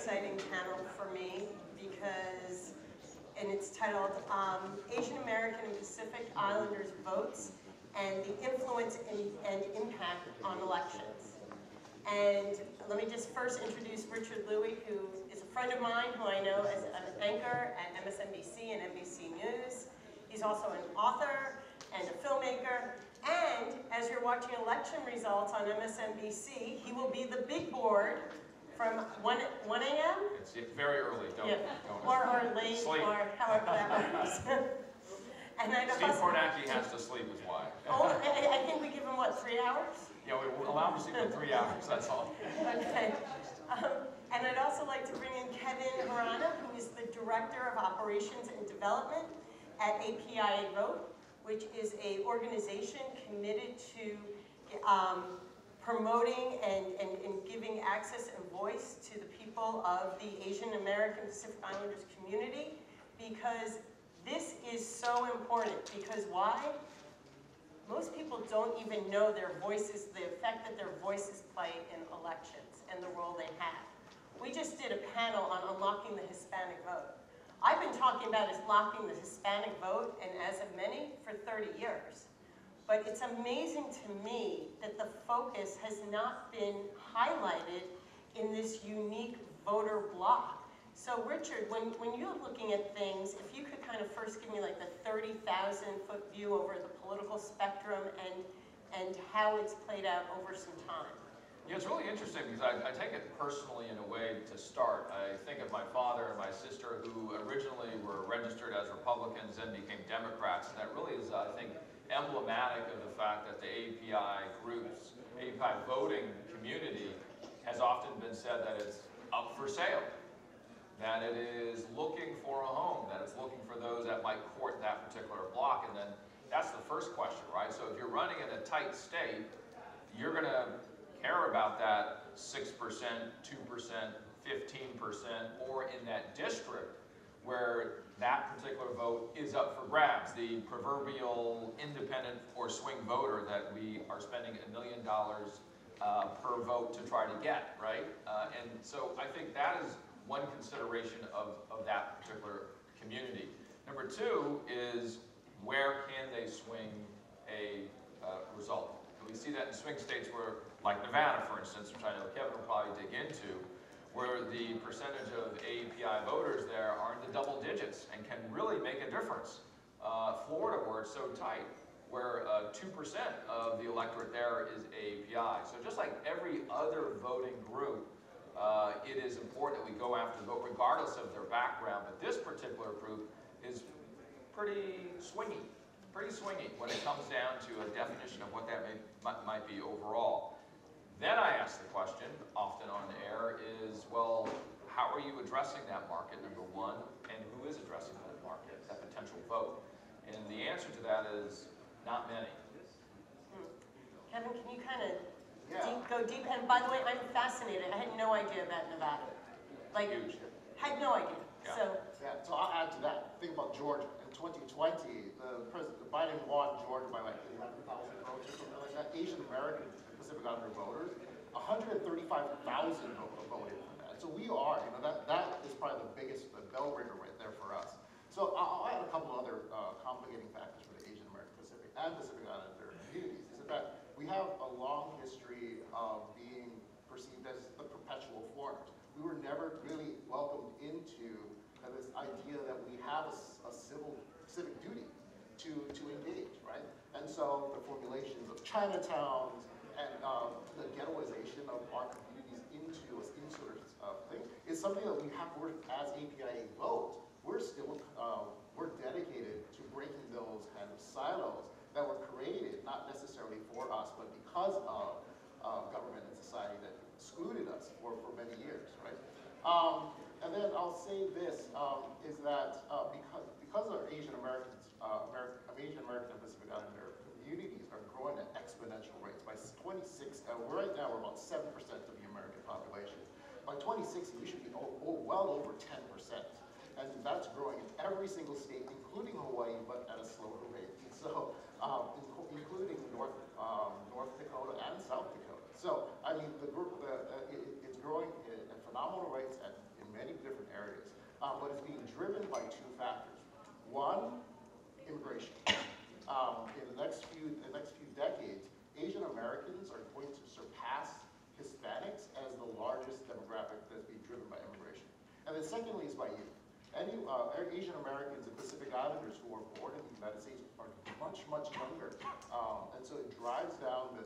exciting panel for me because, and it's titled Asian American and Pacific Islanders Votes and the Influence and Impact on Elections. And let me just first introduce Richard Louie, who is a friend of mine who I know as an anchor at MSNBC and NBC News. He's also an author and a filmmaker. And as you're watching election results on MSNBC, he will be the big board from 1 a.m.? It's very early, don't. Or late, sleep. Or however that works. And Steve Kornacki has to sleep is why. Oh, I think we give him, what, 3 hours? Yeah, we allow him to sleep for 3 hours, that's all. Okay. And I'd also like to bring in Kevin Hirano, who is the Director of Operations and Development at APIAVote, which is an organization committed to promoting and giving access and voice to the people of the Asian American Pacific Islanders community, because this is so important. Because why? Most people don't even know their voices, the effect that their voices play in elections and the role they have. We just did a panel on unlocking the Hispanic vote. I've been talking about unlocking the Hispanic vote, and as of many, for 30 years. But it's amazing to me that the focus has not been highlighted in this unique voter bloc. So Richard, when you're looking at things, if you could kind of first give me like the 30,000-foot view over the political spectrum and how it's played out over some time. Yeah, it's really interesting because I take it personally in a way to start. I think of my father and my sister who originally were registered as Republicans and became Democrats, and that really is, I think, emblematic of the fact that the API groups, API voting community has often been said that it's up for sale, that it is looking for a home, that it's looking for those that might court that particular block. And then that's the first question, right? So if you're running in a tight state, you're going to care about that 6%, 2%, 15%, or in that district where that particular vote is up for grabs, the proverbial independent or swing voter that we are spending $1 million per vote to try to get, right? And so I think that is one consideration of that particular community. Number two is where can they swing a result? And we see that in swing states where, like Nevada, for instance, which I know Kevin will probably dig into, where the percentage of API voters there are in the double digits and can really make a difference. Florida, where it's so tight, where 2% of the electorate there is API. So just like every other voting group, it is important that we go after the vote regardless of their background, but this particular group is pretty swingy when it comes down to a definition of what that might be overall. Then I ask the question, often on air, is, well, how are you addressing that market, number one, and who is addressing that market, that potential vote? And the answer to that is not many. Kevin, can you kind of go deep? And by the way, I'm fascinated. I had no idea about Nevada. Like, huge. Had no idea. Yeah. So I'll add to that. Think about Georgia. In 2020, Biden won Georgia by like 11,000 votes or something like that. Asian American Pacific Islander voters, 135,000 voted for that. So we are, that is probably the biggest bellwether right there for us. So I'll add a couple other complicating factors for the Asian American Pacific and Pacific Islander communities. Is that we have a long history of being perceived as the perpetual foreigners. We were never really welcomed into this idea that we have a civic duty to engage, right? And so the formulations of Chinatowns and the ghettoization of our communities into this thing is something that we have, as APIAVote, we're still, we're dedicated to breaking those kind of silos that were created, not necessarily for us, but because of government and society that excluded us for many years, right? And then I'll say this, is that because our Asian Americans, Asian American and Pacific Islander communities are growing at exponential rates. By 26, right now we're about 7% of the American population. By 2060, we should be well over 10%. And that's growing in every single state, including Hawaii, but at a slower rate. So, including North Dakota and South Dakota. So, I mean, the group it's growing at phenomenal rates, and many different areas, but it's being driven by two factors. One, immigration. In the next few decades, Asian Americans are going to surpass Hispanics as the largest demographic that's being driven by immigration. And then secondly is by youth. Asian Americans and Pacific Islanders who are born in the United States are much, much younger. And so it drives down the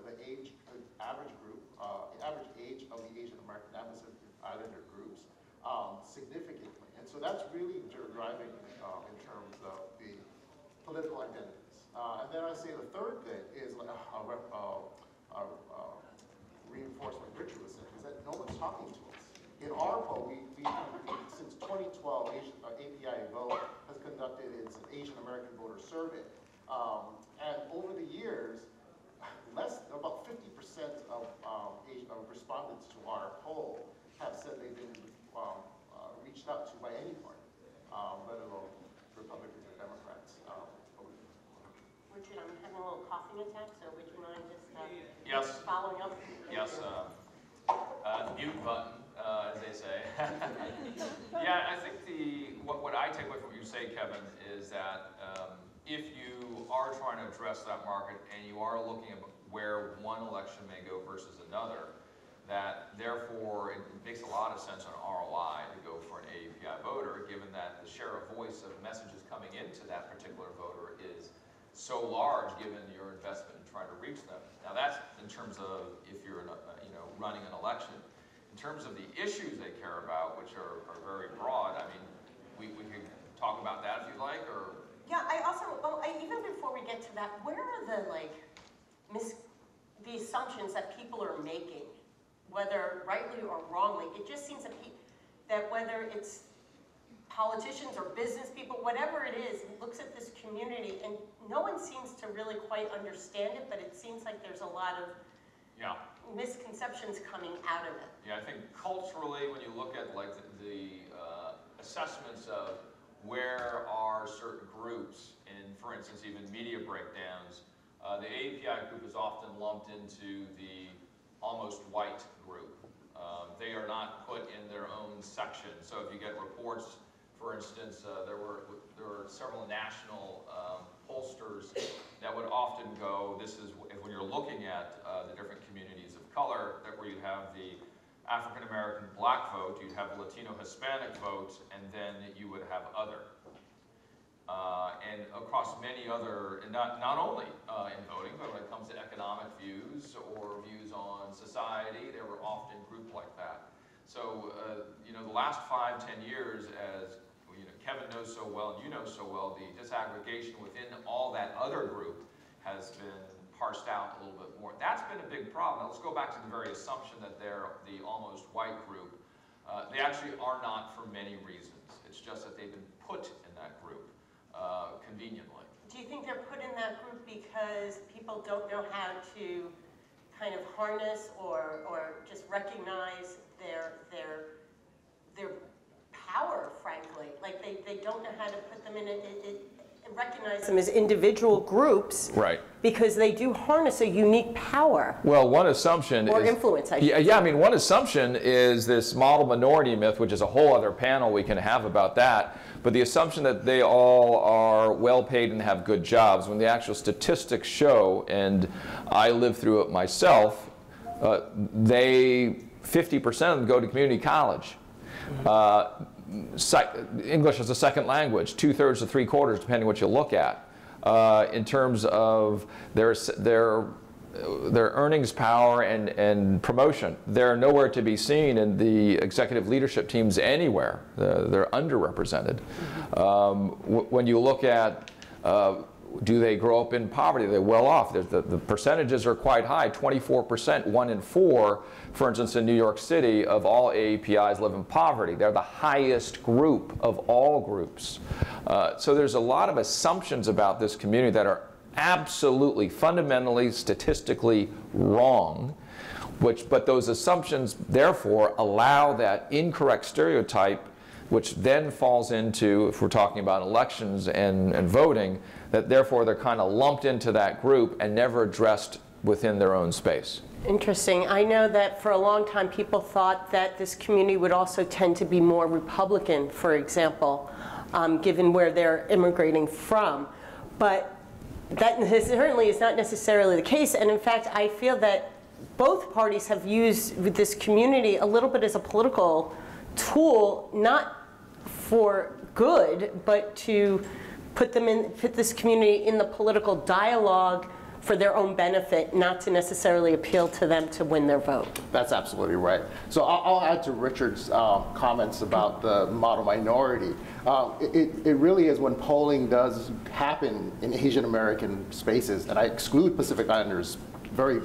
average age of the Asian American and Pacific Islander groups significantly. And so that's really driving in terms of the political identities. And then I say the third thing is reinforcement Richard was saying, is that no one's talking to us. In our poll, since 2012, APIAVote has conducted its Asian American voter survey. And over the years, about 50% of respondents to our poll have said they've been reached out to by any party, let alone Republicans or Democrats. Richard, I'm having a little coughing attack, so would you mind just Yes. following up? Yes, mute button, as they say. Yeah, I think what I take away from what you say, Kevin, is that if you are trying to address that market and you are looking at where one election may go versus another, that therefore it makes a lot of sense on ROI to go for an API voter, given that the share of voice of messages coming into that particular voter is so large given your investment in trying to reach them. Now that's in terms of if you're running an election. In terms of the issues they care about, which are very broad, I mean, we could talk about that if you like, or... Yeah, I also, even before we get to that, where are the assumptions that people are making, whether rightly or wrongly? It just seems that whether it's politicians or business people, whatever it is, looks at this community and no one seems to really quite understand it, but it seems like there's a lot of misconceptions coming out of it. Yeah, I think culturally, when you look at the assessments of where are certain groups, in, for instance, even media breakdowns, the API group is often lumped into the almost white group. They are not put in their own section. So if you get reports, for instance, there were several national pollsters that would often go, this is when you're looking at the different communities of color, that where you have the African American black vote, you'd have Latino Hispanic vote, and then you would have other. And across many other, and not only in voting, but when it comes to economic views or views on society, they were often grouped like that. So, the last 5–10 years, as Kevin knows so well, and you know so well, the disaggregation within all that other group has been parsed out a little bit more. That's been a big problem. Now, let's go back to the very assumption that they're the almost white group. They actually are not for many reasons. It's just that they've been put in that group conveniently. Do you think they're put in that group because people don't know how to kind of harness or just recognize their power, frankly? Like they don't know how to put them in recognize them as individual groups, right? Because they do harness a unique power. Well, one assumption or is influence. I mean, one assumption is this model minority myth, which is a whole other panel we can have about that. But the assumption that they all are well paid and have good jobs, when the actual statistics show, and I lived through it myself, 50% of them go to community college. English as a second language, 2/3 to 3/4, depending what you look at. In terms of their earnings power and promotion, they're nowhere to be seen in the executive leadership teams anywhere. They're underrepresented. When you look at do they grow up in poverty? They're well off. The percentages are quite high. 24%, 1 in 4, for instance, in New York City, of all AAPIs live in poverty. They're the highest group of all groups. So there's a lot of assumptions about this community that are absolutely, fundamentally, statistically wrong. But those assumptions, therefore, allow that incorrect stereotype, which then falls into, if we're talking about elections and voting, that therefore they're kind of lumped into that group and never addressed within their own space. Interesting. I know that for a long time people thought that this community would also tend to be more Republican, for example, given where they're immigrating from. But that certainly is not necessarily the case. And in fact, I feel that both parties have used this community a little bit as a political tool, not for good, but to put this community in the political dialogue for their own benefit, not to necessarily appeal to them to win their vote. That's absolutely right. So I'll add to Richard's comments about the model minority. It really is when polling does happen in Asian American spaces, and I exclude Pacific Islanders very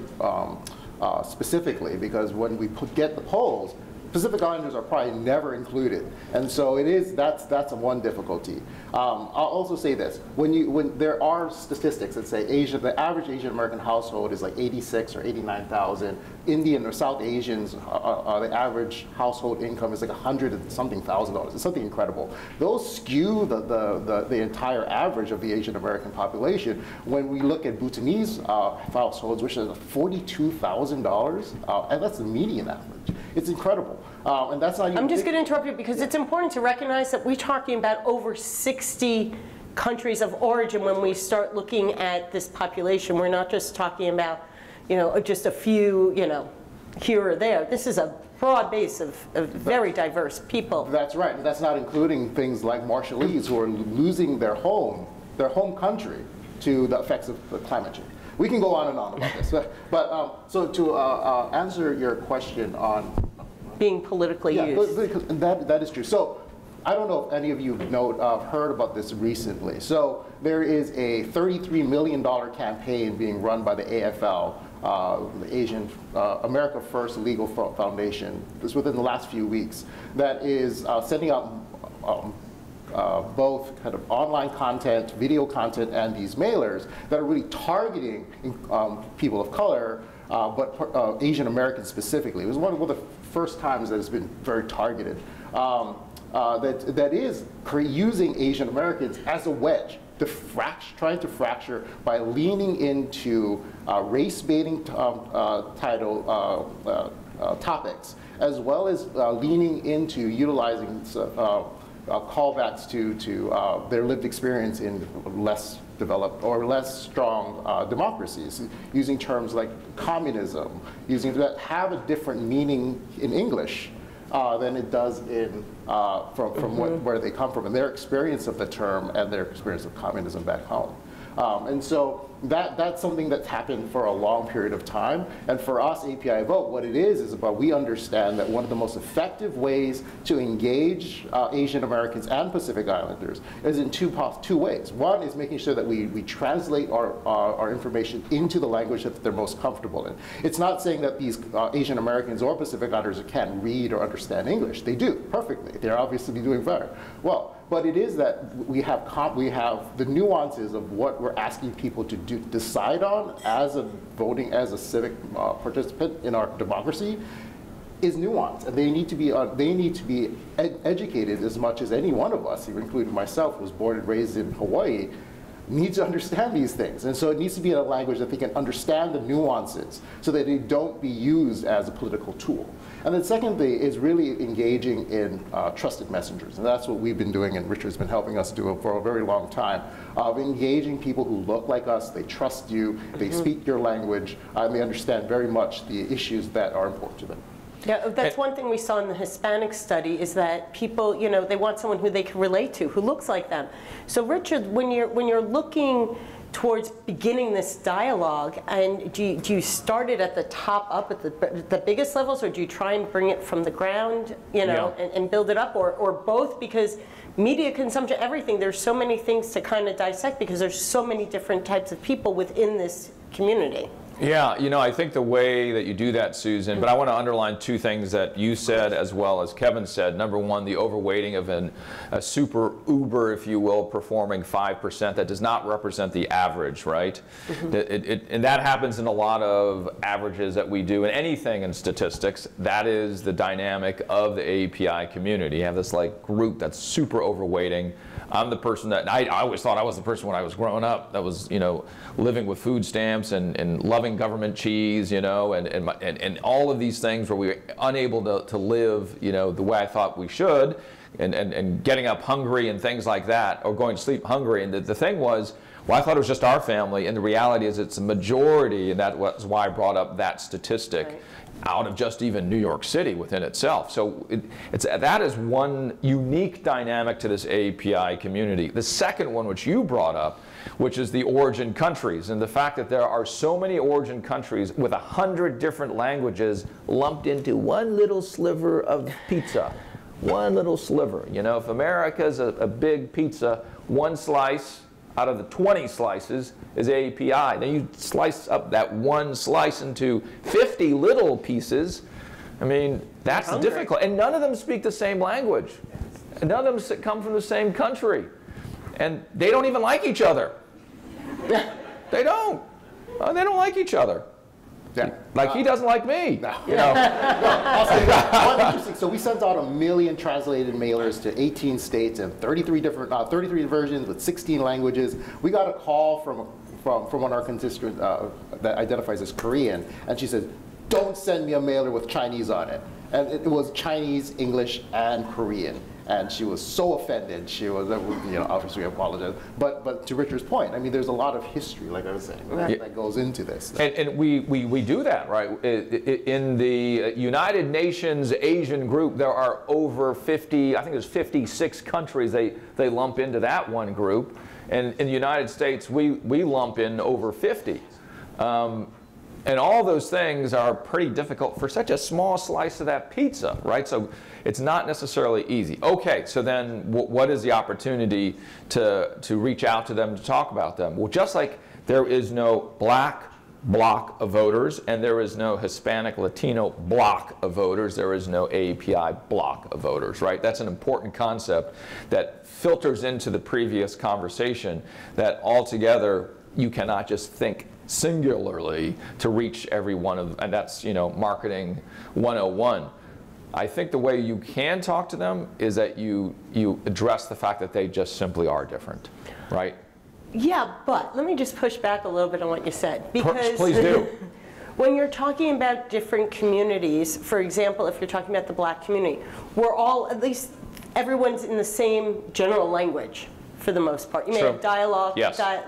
specifically, because when we get the polls, Pacific Islanders are probably never included, and so that's one difficulty. I'll also say this: when there are statistics that say the average Asian American household is like 86 or 89,000. Indian or South Asians, the average household income is like $100-something thousand. It's something incredible. Those skew the entire average of the Asian American population. When we look at Bhutanese households, which is $42,000, and that's the median average. It's incredible. And that's not even I'm just going to interrupt you because it's important to recognize that we're talking about over 60 countries of origin when we start looking at this population. We're not just talking about, just a few, here or there. This is a broad base of very diverse people. That's right. That's not including things like Marshallese who are losing their home country to the effects of climate change. We can go on and on about this. But so to answer your question on being politically used. That is true. So I don't know if any of you heard about this recently. So there is a $33 million campaign being run by the AFL, the Asian America First Legal Foundation. This within the last few weeks. That is sending out both kind of online content, video content, and these mailers that are really targeting people of color, but Asian Americans specifically. It was one of the first times that it's been very targeted. That is using Asian Americans as a wedge, trying to fracture by leaning into race-baiting topics, as well as leaning into utilizing callbacks to their lived experience in less developed or less strong democracies, using terms like communism, that have a different meaning in English than it does from where they come from, and their experience of the term and their experience of communism back home. And so that's something that's happened for a long period of time. And for us, APIAVote, what it is about we understand that one of the most effective ways to engage Asian Americans and Pacific Islanders is in two ways. One is making sure that we translate our information into the language that they're most comfortable in. It's not saying that these Asian Americans or Pacific Islanders can't read or understand English. They do perfectly. They're obviously doing very well. But it is that we have the nuances of what we're asking people to decide on as a civic participant in our democracy is nuanced, and they need to be educated as much as any one of us, including myself, who was born and raised in Hawaii, needs to understand these things. And so it needs to be in a language that they can understand the nuances so that they don't be used as a political tool. And then secondly is really engaging in trusted messengers. And that's what we've been doing, and Richard's been helping us do it for a very long time, of engaging people who look like us, they trust you, they speak your language, and they understand very much the issues that are important to them. Yeah, that's one thing we saw in the Hispanic study is that people, they want someone who they can relate to, who looks like them. So Richard, when you're looking towards beginning this dialogue, and do you start it at the top up at the biggest levels, or do you try and bring it from the ground, and build it up, or both? Because media consumption, everything, there's so many things to kind of dissect because there's so many different types of people within this community. Yeah, I think the way that you do that, Susan, but I want to underline two things that you said as well as Kevin said. Number one, the overweighting of a super uber, if you will, performing 5% that does not represent the average, right? And that happens in a lot of averages that we do in anything in statistics. That is the dynamic of the API community. You have this group that's super overweighting I'm the person that, I always thought I was the person when I was growing up that was, you know, living with food stamps and loving government cheese, you know, and all of these things where we were unable to live, you know, the way I thought we should, and getting up hungry and things like that, or going to sleep hungry. And the thing was, well, I thought it was just our family, and the reality is it's a majority, and that was why I brought up that statistic. Right. Out of just even New York City within itself. So that is one unique dynamic to this API community. The second one, which you brought up, which is the origin countries, and the fact that there are so many origin countries with 100 different languages lumped into one little sliver of pizza. One little sliver. You know, if America's a big pizza, one slice out of the 20 slices is API. Then you slice up that one slice into 50 little pieces. I mean, that's difficult. And none of them speak the same language. And none of them come from the same country. And they don't even like each other. They don't. They don't like each other. Yeah. Like he doesn't like me. No. You know? I'll say that. One interesting. So we sent out 1 million translated mailers to 18 states and 33 versions with 16 languages. We got a call from one of our constituents that identifies as Korean, and she says, "Don't send me a mailer with Chinese on it." And it was Chinese, English, and Korean. And she was so offended. She was, you know, obviously apologized. But to Richard's point, I mean, there's a lot of history, like I was saying, that goes into this. And we do that, right? In the United Nations Asian group, there are over 50, I think there's 56 countries they lump into that one group. And in the United States, we lump in over 50. And all those things are pretty difficult for such a small slice of that pizza, right? So it's not necessarily easy. Okay, so then what is the opportunity to reach out to them, to talk about them? Well, just like there is no black block of voters and there is no Hispanic Latino block of voters, there is no API block of voters, right? That's an important concept that filters into the previous conversation, that altogether you cannot just think singularly to reach every one of them, and that's, you know, marketing 101. I think the way you can talk to them is that you address the fact that they just simply are different, right? Yeah, but let me just push back a little bit on what you said. Because please do. When you're talking about different communities, for example, if you're talking about the black community, we're all, at least everyone's in the same general language for the most part. You may have dialogue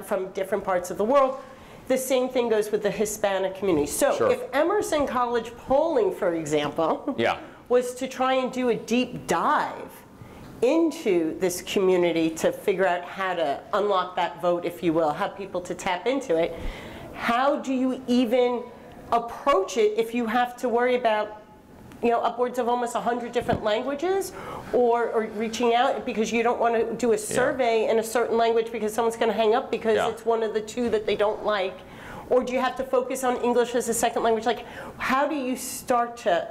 from different parts of the world. The same thing goes with the Hispanic community. So if Emerson College polling, for example, was to try and do a deep dive into this community to figure out how to unlock that vote, if you will, have people to tap into it, how do you even approach it if you have to worry about, you know, upwards of almost 100 different languages, or reaching out because you don't want to do a survey in a certain language because someone's going to hang up because it's one of the two that they don't like? Or do you have to focus on English as a second language? Like, how do you start to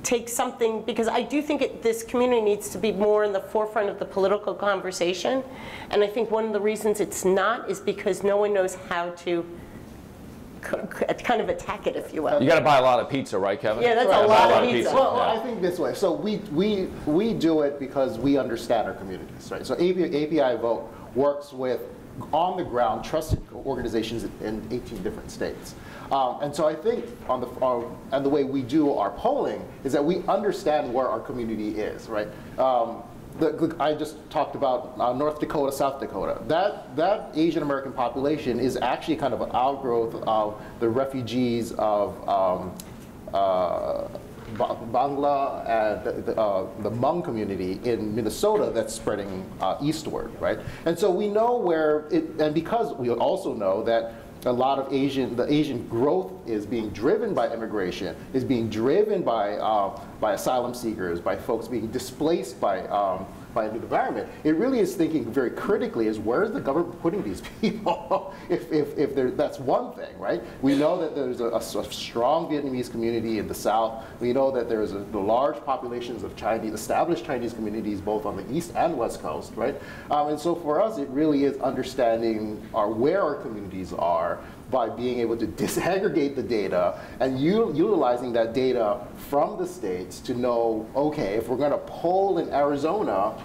take something? Because I do think this community needs to be more in the forefront of the political conversation. And I think one of the reasons it's not is because no one knows how to kind of attack it, if you will. You got to buy a lot of pizza, right, Kevin? Yeah, that's a lot of pizza. Well, I think this way. So we do it because we understand our communities, right? So APIAVote works with on-the-ground trusted organizations in 18 different states. And so I think and the way we do our polling is that we understand where our community is, right? I just talked about North Dakota, South Dakota. That Asian American population is actually kind of an outgrowth of the refugees of Bangla and the Hmong community in Minnesota that's spreading eastward, right? And so we know where and because we also know that a lot of the Asian growth is being driven by immigration, is being driven by asylum seekers, by folks being displaced by a new environment. It really is thinking very critically is where is the government putting these people? if that's one thing, right? We know that there's a strong Vietnamese community in the South. We know that there's the large populations of established Chinese communities both on the East and West Coast, right? And so for us, it really is understanding where our communities are by being able to disaggregate the data and utilizing that data from the states to know, okay, if we're going to poll in Arizona,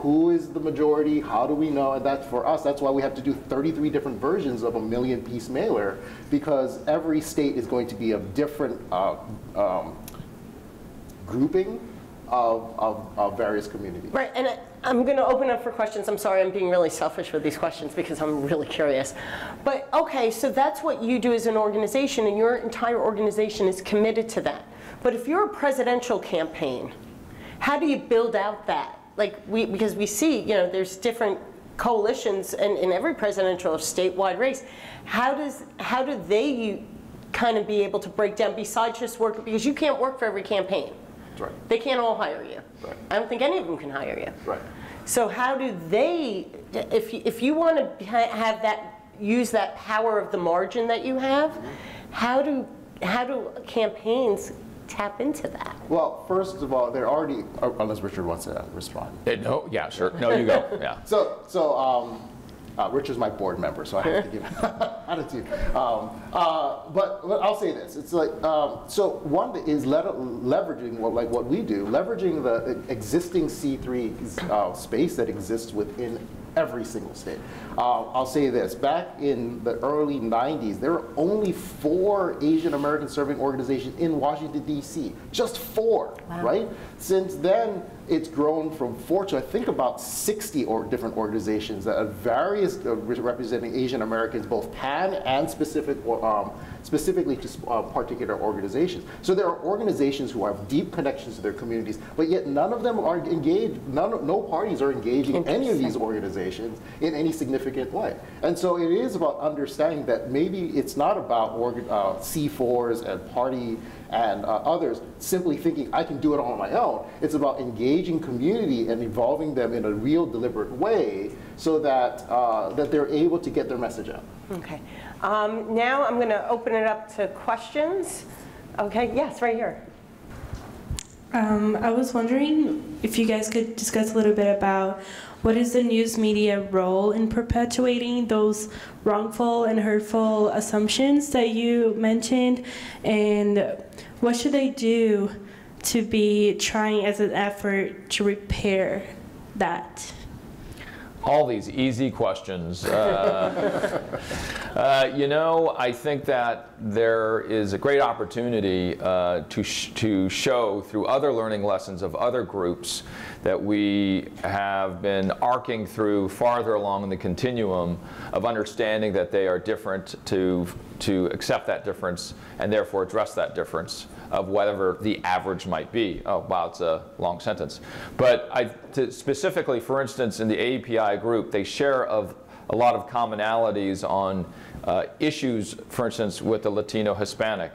who is the majority, how do we know? And that's for us, that's why we have to do 33 different versions of a million-piece mailer, because every state is going to be a different grouping of various communities. Right, and I'm going to open up for questions. I'm sorry, I'm being really selfish with these questions because I'm really curious. But okay, so that's what you do as an organization, and your entire organization is committed to that. But if you're a presidential campaign, how do you build out that? Like because we see, there's different coalitions in every presidential or statewide race. How do they kind of be able to break down besides just work, because you can't work for every campaign. Right. They can't all hire you. Right. I don't think any of them can hire you. Right. So how do they, if you want to have that, use that power of the margin that you have, how do campaigns tap into that? Well, first of all, they're already, unless Richard wants to respond. No, yeah, sure. No, you go. Yeah. So Richard's my board member, so I have to give attitude. But I'll say this: it's like so. One is leveraging what we do, leveraging the existing C3 space that exists within every single state. I'll say this: back in the early '90s, there were only 4 Asian American serving organizations in Washington D.C. Just 4, wow. Right? Since then, it's grown from 4 to I think about 60 different organizations that are various representing Asian Americans, both pan and specifically to particular organizations. So there are organizations who have deep connections to their communities, but yet none of them are engaged. No parties are engaging any of these organizations in any significant way. And so it is about understanding that maybe it's not about C4s and party and others simply thinking I can do it on my own. It's about engaging community and involving them in a real deliberate way so that that they're able to get their message out. Okay. Now I'm going to open it up to questions. Okay, yes, right here. I was wondering if you guys could discuss a little bit about what is the news media role in perpetuating those wrongful and hurtful assumptions that you mentioned, and what should they do to be trying as an effort to repair that? All these easy questions. I think that there is a great opportunity to show through other learning lessons of other groups that we have been arcing through farther along in the continuum of understanding that they are different, to accept that difference and therefore address that difference of whatever the average might be. Oh, wow, it's a long sentence. But specifically, for instance, in the API group, they share a lot of commonalities on issues, for instance, with the Latino-Hispanic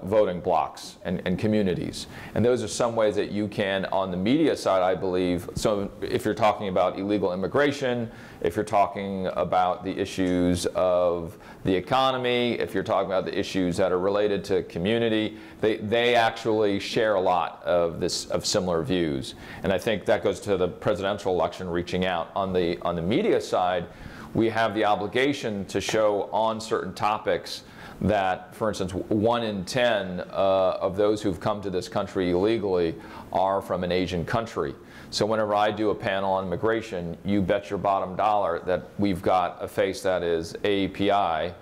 voting blocks and communities. And those are some ways that you can, on the media side, I believe, so if you're talking about illegal immigration, if you're talking about the issues of the economy, if you're talking about the issues that are related to community, they actually share a lot of similar views. And I think that goes to the presidential election reaching out. On the media side, we have the obligation to show on certain topics that, for instance, 1 in 10 of those who've come to this country illegally are from an Asian country. So whenever I do a panel on immigration, you bet your bottom dollar that we've got a face that is AAPI,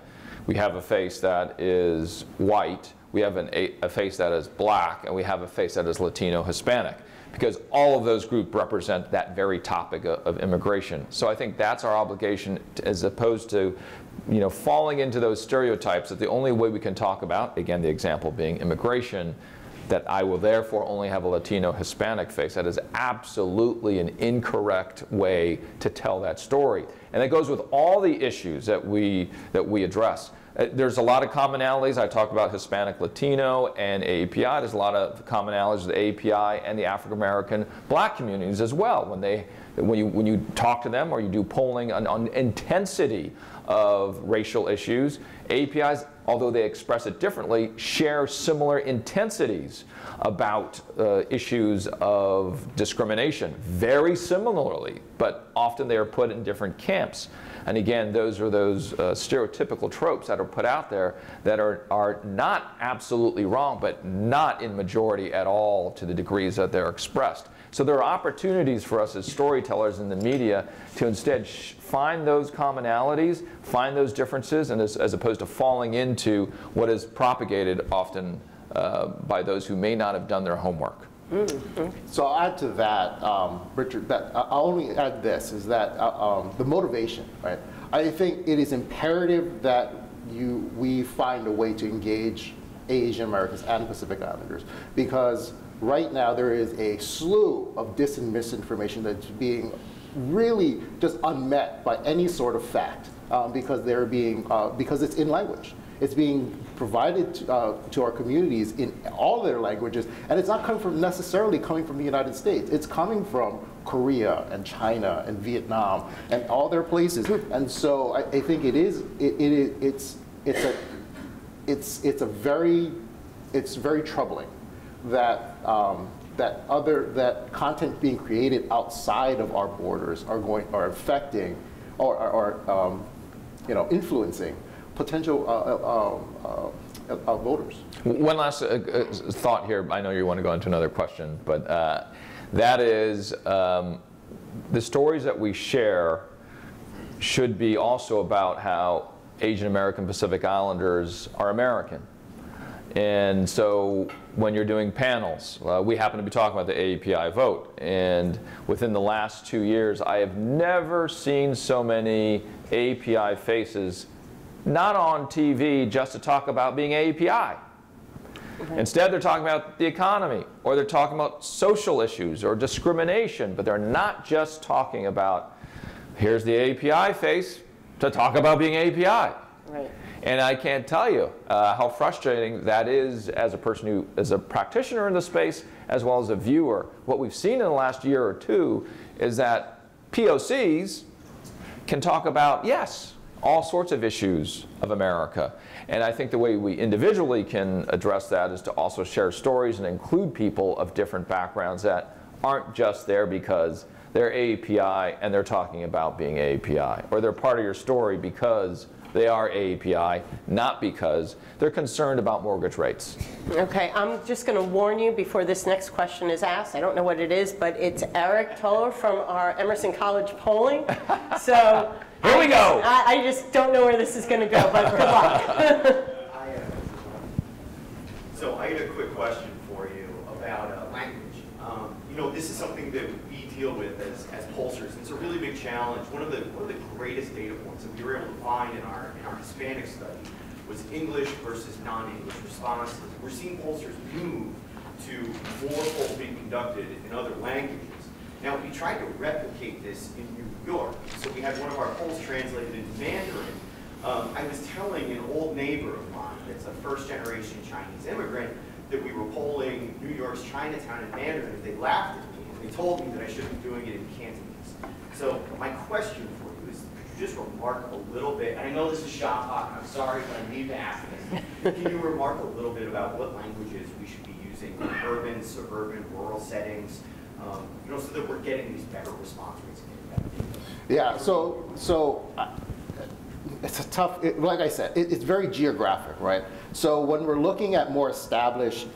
we have a face that is white, we have a face that is black, and we have a face that is Latino-Hispanic, because all of those groups represent that very topic of immigration. So I think that's our obligation, as opposed to falling into those stereotypes that the only way we can talk about, again, the example being immigration, that I will therefore only have a Latino-Hispanic face. That is absolutely an incorrect way to tell that story. And that goes with all the issues that we address. There's a lot of commonalities. I talk about Hispanic, Latino, and AAPI. There's a lot of commonalities with AAPI and the African American black communities as well. When you talk to them or you do polling on intensity of racial issues, AAPIs, although they express it differently, share similar intensities about issues of discrimination, very similarly, but often they are put in different camps. And again, those are those stereotypical tropes that are put out there that are not absolutely wrong, but not in majority at all to the degrees that they're expressed. So there are opportunities for us as storytellers in the media to instead find those commonalities, find those differences, and as opposed to falling into what is propagated often by those who may not have done their homework. So I'll add to that, Richard, I'll only add this, is that the motivation, right? I think it is imperative that we find a way to engage Asian Americans and Pacific Islanders, because right now there is a slew of dis and misinformation that's being really just unmet by any sort of fact, because they're being, because it's in language. It's being provided to our communities in all their languages, and it's not necessarily coming from the United States. It's coming from Korea and China and Vietnam and all their places. And so I think it's very troubling that that content being created outside of our borders are affecting or influencing potential voters. One last thought here. I know you want to go into another question, but that is the stories that we share should be also about how Asian American Pacific Islanders are American. And so when you're doing panels, we happen to be talking about the AAPIAVote, and within the last 2 years, I have never seen so many API faces not on TV just to talk about being API. Instead, they're talking about the economy, or they're talking about social issues or discrimination, but they're not just talking about, here's the API face to talk about being API. Right. And I can't tell you how frustrating that is as a person who is a practitioner in the space as well as a viewer. What we've seen in the last year or two is that POCs can talk about, yes, all sorts of issues of America. And I think the way we individually can address that is to also share stories and include people of different backgrounds that aren't just there because they're API and they're talking about being API, or they're part of your story because they are API, not because they're concerned about mortgage rates. Okay, I'm just going to warn you before this next question is asked. I don't know what it is, but it's Eric Toller from our Emerson College polling. So here we go. I just don't know where this is going to go, but good luck. So I got a quick question for you about language. You know, this is something that we deal with as pollsters. It's a really big challenge. One of the greatest data points that we were able to find in our Hispanic study was English versus non-English responses. We're seeing pollsters move to more polls being conducted in other languages. Now, we tried to replicate this in New York. So we had one of our polls translated into Mandarin. I was telling an old neighbor of mine that's a first-generation Chinese immigrant that we were polling New York's Chinatown in Mandarin. They laughed at me, and they told me that I should be doing it in Cantonese. So my question for you is, could you just remark a little bit, and I know this is shot talk, I'm sorry, but I need to ask this. Can you remark a little bit about what languages we should be using in urban, suburban, rural settings, you know, so that we're getting these better response rates and getting better data? Yeah, so it's a tough, like I said, it's very geographic, right? So when we're looking at more established,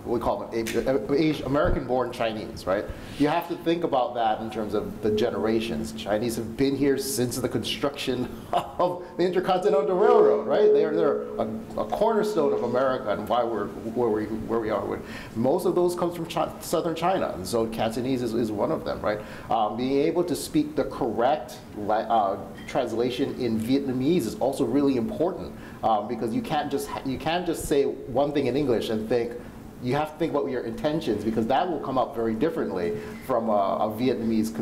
we call them American-born Chinese, right? You have to think about that in terms of the generations. Chinese have been here since the construction of the Intercontinental Railroad, right? They're a cornerstone of America and why we're where we are. Most of those comes from southern China, and so Cantonese is one of them, right? Being able to speak the correct translation in Vietnamese is also really important, because you can't just say one thing in English and think. You have to think about your intentions, because that will come up very differently from a Vietnamese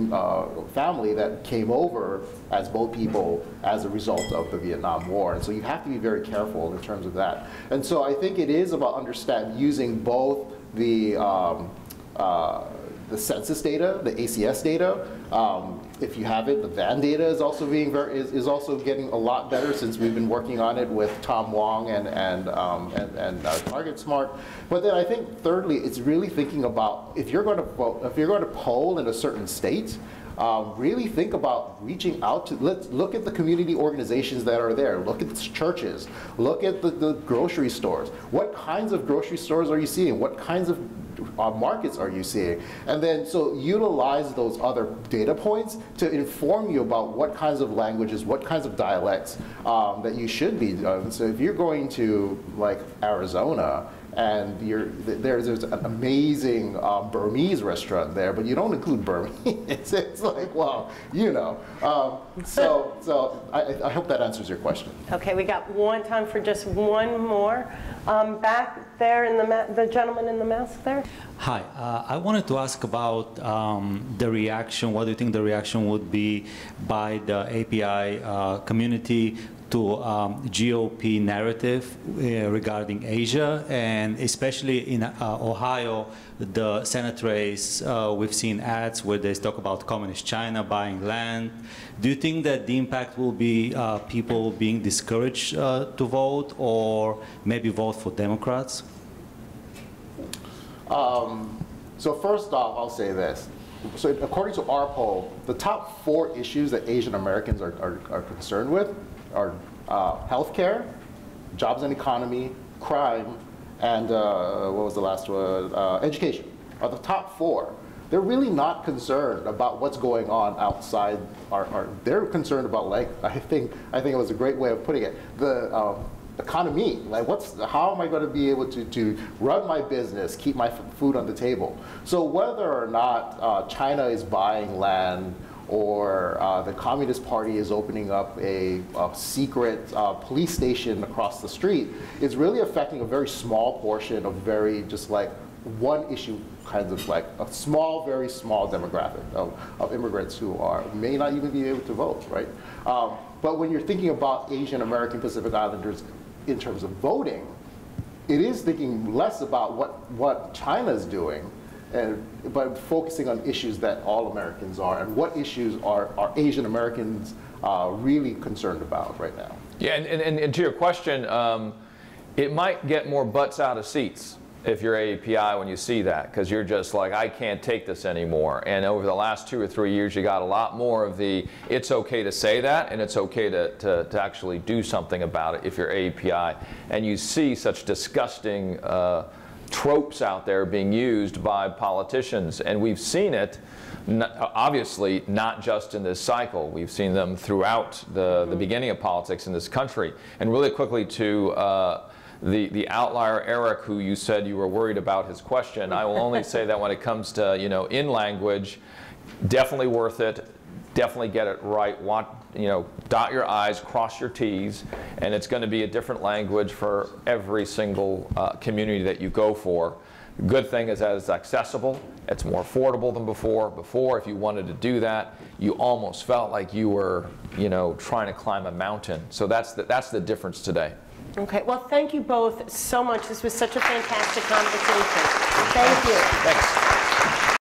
family that came over as boat people as a result of the Vietnam War. And so you have to be very careful in terms of that. And so I think it is about using both the census data, the ACS data. If you have it, the VAN data is also is also getting a lot better since we've been working on it with Tom Wong and Target Smart. But then I think thirdly, it's really thinking about if you're going to poll in a certain state. Really think about reaching out to, let's look at the community organizations that are there, look at the churches, look at the grocery stores. What kinds of grocery stores are you seeing? What kinds of markets are you seeing? And then, so utilize those other data points to inform you about what kinds of languages, what kinds of dialects that you should be doing. So if you're going to like Arizona, and there's an amazing Burmese restaurant there, but you don't include Burmese. It's like, well, you know. So I hope that answers your question. Okay, we got time for just one more. Back there in the gentleman in the mask there. Hi, I wanted to ask about the reaction. What do you think the reaction would be by the API community to GOP narrative regarding Asia, and especially in Ohio, the Senate race, we've seen ads where they talk about communist China buying land. Do you think that the impact will be people being discouraged to vote, or maybe vote for Democrats? So first off, I'll say this. So according to our poll, the top 4 issues that Asian Americans are concerned with are healthcare, jobs and economy, crime, and what was the last one? Education are the top 4. They're really not concerned about what's going on outside they're concerned about, like, I think it was a great way of putting it, the economy. Like, how am I going to be able to run my business, keep my food on the table? So whether or not China is buying land, or the Communist Party is opening up a secret police station across the street, is really affecting a very small portion of just like one issue, kinds of like a small, very small demographic of immigrants who may not even be able to vote, right? But when you're thinking about Asian American Pacific Islanders in terms of voting, it is thinking less about what China's doing, but focusing on issues that all Americans are, and what issues are Asian Americans really concerned about right now. Yeah, and to your question, it might get more butts out of seats if you're AAPI when you see that, because you're just like, I can't take this anymore. And over the last 2 or 3 years, you got a lot more of the, it's okay to say that, and it's okay to actually do something about it if you're AAPI. And you see such disgusting tropes out there being used by politicians, and we've seen it obviously not just in this cycle. We've seen them throughout the beginning of politics in this country. And really quickly to the outlier Eric, who you said you were worried about his question, I will only say that when it comes to, you know, in language, definitely worth it, definitely get it right. Dot your I's, cross your T's, and it's going to be a different language for every single community that you go for. The good thing is that it's accessible, it's more affordable than before. Before, if you wanted to do that, you almost felt like you were, trying to climb a mountain. So that's the difference today. Okay, well, thank you both so much. This was such a fantastic conversation. Thank you. Thanks.